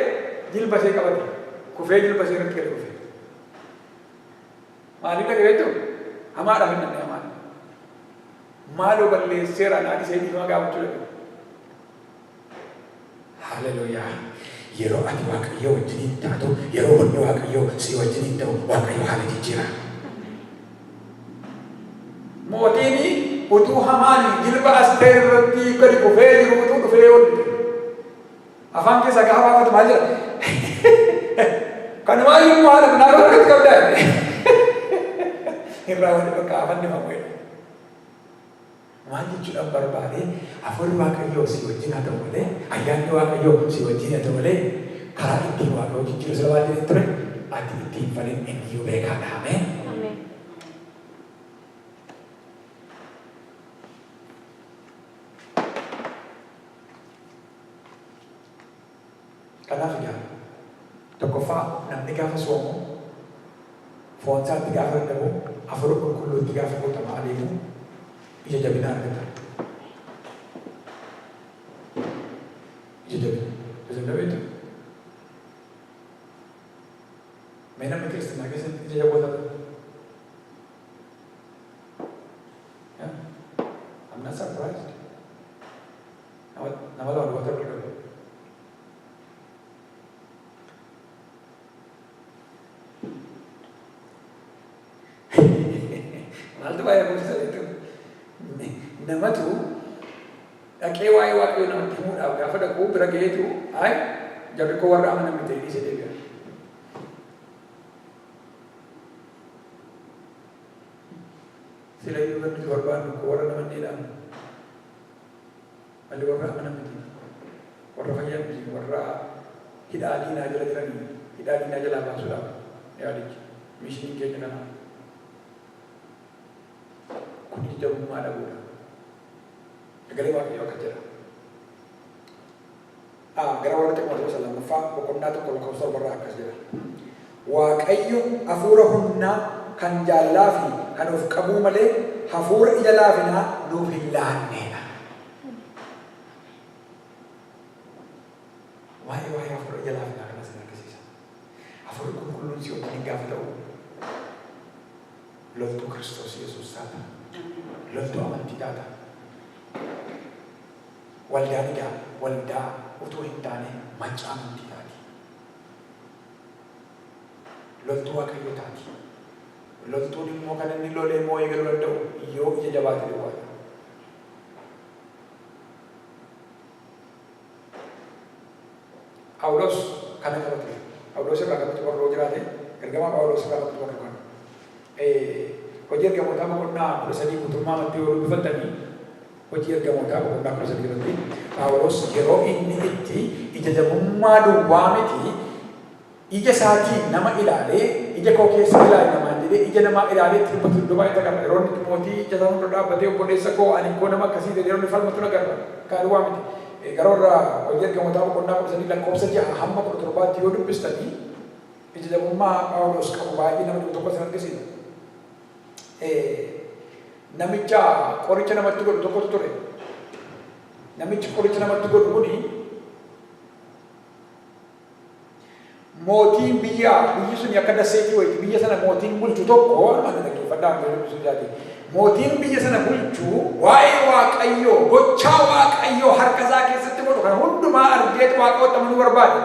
jilbasee qabate. Kufee jilbasee irratti gadi kufe. Maaliif dhaqee beektu? Hamaadhaaf hin danda'e hamaan. Maaloo balleesseera naadisee dhiifama gaafachuu dhaqe. Haleluuyaa. Yeroo ati Waaqayyo wajjiniin taatu, yeroo wanni Waaqayyo si wajjiniin ta'u, Waaqayyo haala jijjiira. Mootiin utuu hamaan jilba Asteer irratti gadi kufee jiru utuu dhufee oolite. Afaan keessa gaafa baafatu maal jedha? Kanumaayyuu maal naa irratti qabdaa? Irraa wani bakka afaan nifamu jedha. Maal jechuudhaan barbaade hafuurri Waaqayyoo si wajjin haa ta'u malee, ayyaanni Waaqayyoo si wajjin haa ta'u malee, karaa ittiin Waaqayyoo jijjiiru sirba baay'ee ture, ati ittiin faliin inni beekaadha. Ameen. Kanaaf egaa tokkoffaa namni gaafa soomu, foon isaatti gaafa dadhabu, hafuura qulqulluutti gaafa guutamaa adeemu, ija jabinaa argata. Ija jabinaa. Ija jabinaa. Mee namni kiristaanaa keessatti ija jaboota ta'e? I'm not surprised. Nama lawan wata berkata. Maal tu bayar boleh itu? Nama tu, akewa itu nama timur apa? Apa dah kau beragam itu? Ay, jadi kau orang mana minta ini saja. Sila itu kan korban kau orang mana ni dah? Ada orang mana minta? Orang kaya mesti orang hidali naja lagi ni, hidali naja lah sudah. Ya adik, mesti kita nak. Kuni jauh mana guna? Negara Waaqayyo akka jira. Gara warra Xiqoosaa salamaffaa boqonnaa tokko lakkoofsa barraa akkas jira. Waaqayyo hafuura humnaa kan jaalalaa fi kan of qabuu malee hafuura ija laafinaa nuuf hin laanneedha. Waa'ee hafuura ija laafinaa kana sin argisiisa. Hafuurri qulqulluun si wajjin gaafa ta'u loltuu Kiristoos Yesuus taata. Loltuu amantii taata. Waldaan egaa waldaa utuu hin taane mancaa amantii taati. Loltuu Waaqayyoo taati. Loltuun immoo kan inni lolee moo eegaluu danda'u yoo ija jabaate duwwaadha. Phaawulos kana qabate. Phaawulos irraa qabate warra jiraate ergamaa Phaawulos irraa qabate warra kana. Hojii ergamootaa boqonnaa 13 guutummaa amantii yoo dubbifattanii hojii ergamootaa boqonnaa 13 irratti Phaawulos yeroo inni itti ija jabummaa duwwaa miti ija isaatiin nama ilaalee ija koo keessa ilaale namaan jedhee ija namaa ilaalee itti dubbatu dubbaa isa qaba. Yeroo inni mootii ija isaa hunda dhaabbatee obboleessa koo ani koo nama akkasii jedhee yeroo inni falmatu nagarra kan duwwaa miti. Gara warra hojii ergamootaa boqonnaa 13 lakkoofsa 6 hamma 17 yoo dubbistanii ija jabummaa Phaawulos qabu baay'ee nama tokko sana argisiisa. Namicha qoricha namatti godhu tokkotu ture. Namichi qoricha namatti godhu kuni mootiin biyyi sun akka daseetii wayiiti biyya sana mootiin bulchu tokko mana dhaggeeffadhaa beekumsu jaati. Mootiin biyya sana bulchu waa'ee Waaqayyoo gochaa Waaqayyoo harka isaa keessatti godhu kana hundumaa argeetu Waaqayyootti amanuu barbaade.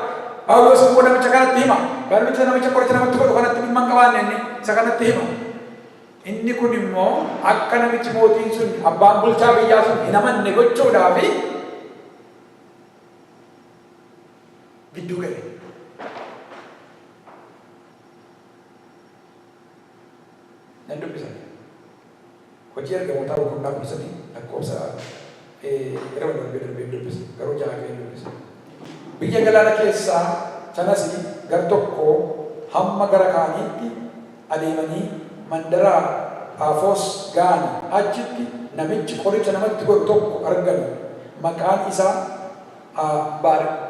Phaawulos immoo namicha kanatti hima. Namicha qoricha namatti godhu kanatti dhimma hin qabaanne inni isa kanatti hima. Inni kun immoo akka namichi mootiin sun abbaan bulchaa biyyaa sun hin amanne gochuudhaaf gidduu gale. Nan dubbisan. Hojii ergamootaa boqonnaa 13 lakkoofsa yeroo darbee dubbisa. Garuu ja'a kee dubbisa. Biyya galaana keessaa sanas gar tokko hamma gara kaaniitti adeemanii mandara Paafos ga'an achitti namichi qoricha namatti godhu tokko argan. Maqaan isaa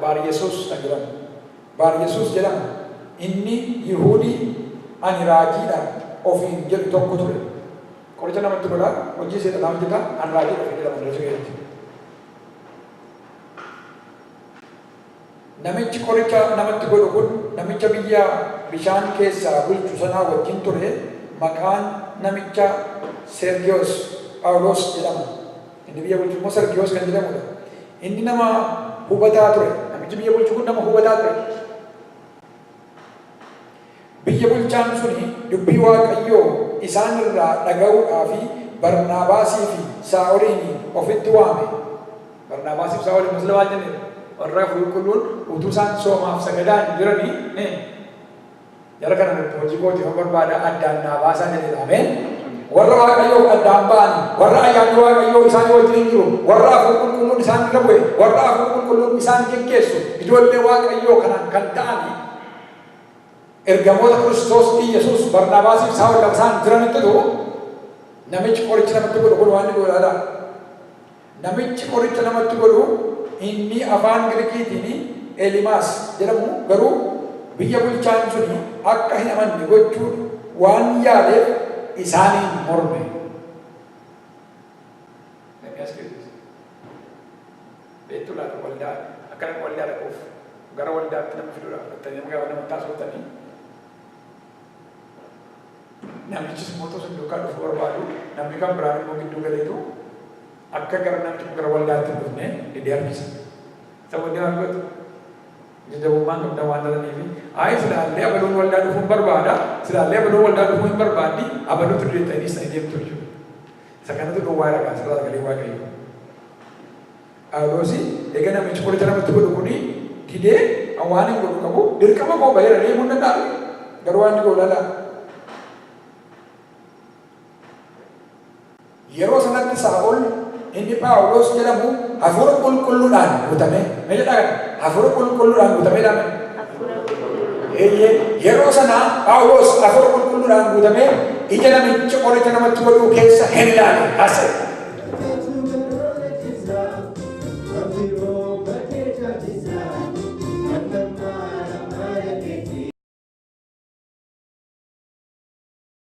Baar-Yesuus kan jedhamu. Baar-Yesuus jedhama. Inni Yihuudii ani raajiidha ofiin jedhu tokko ture. Qoricha namatti godha hojii seexanaa hojjeta an raajii ofiin jedhama dura jireetti. Namichi qoricha namatti godhu kun namicha biyya bishaan keessaa bulchu sanaa wajjin ture. Maqaan namicha Sergiyoos Phaawulos jedhama. Inni biyya bulchu immoo Sergiyoos kan jedhamudha. Inni nama hubataa ture. Namichi biyya bulchu kun nama hubataa ture. Biyya bulchaan suni dubbii Waaqayyoo isaan irraa dhaga'uudhaa fi Barnaabaasii fi Saa'oliin ofitti waame. Barnaabaasii fi Saa'oliin masla waan jennee warra qulqulluun utuu isaan soomaaf sagadaan jiranii jara kana hojii kootiif barbaada addaan naa baasaa jedhedha. Ameen. Warra Waaqayyoo addaan ba'an, warra ayyaanni Waaqayyoo isaan wajjin jiru, warra afur qulqulluun isaan irra bu'e, warra afur qulqulluun isaan geggeessu, ijoollee Waaqayyoo kanaan kan ta'ani ergamoota Kiristoos Yesuus Barnaabaasii fi Saa'ol lafa isaan jiranitti namichi qoricha namatti godhu kun waan godhaadha. Namichi qoricha namatti godhu inni afaan Giriikiitiin Elimaas jedhamu garuu biyya bulchaan suni akka hin amanne gochuun waan yaadeef isaaniin morme. Beektuu laata waldaa akka nama waldaa dhaquuf gara waldaatti nama fiduudhaaf dhattanii nama gaafa nama taasifamanii namichis mootos hin duukaa dhufu barbaadu namni kan biraan immoo gidduu galeetu akka gara namichi gara waldaatti hin dhufne didee harkisa. Isa waldaa argatu jajjabummaan qabdan waan dhalaniifi silaallee abaluun waldaa dhufuun barbaada silaallee abaluun waldaa dhufuun hin barbaadni abaluutu direettanii isa deemtu jechuudha. Isa kanatu dhowwaa dhagaa sirraa galee Waaqayyo. Phaawulosi egaa namichi qoricha namatti godhu kuni didee waan hin godhu qabu dirqama koo baheera deemuu hin danda'u garuu waan inni godhu lala. Yeroo sanatti Saa'ol inni Phaawulos jedhamu hafuura qulqulluudhaan guutame. Mee jedhaa hafuura qulqulluudhaan guutamee dhaame. Yeroo sana Phaawulos hafuura qulqulluudhaan guutame ija namicha qoricha namatti godhuu keessa hin ilaalle hase.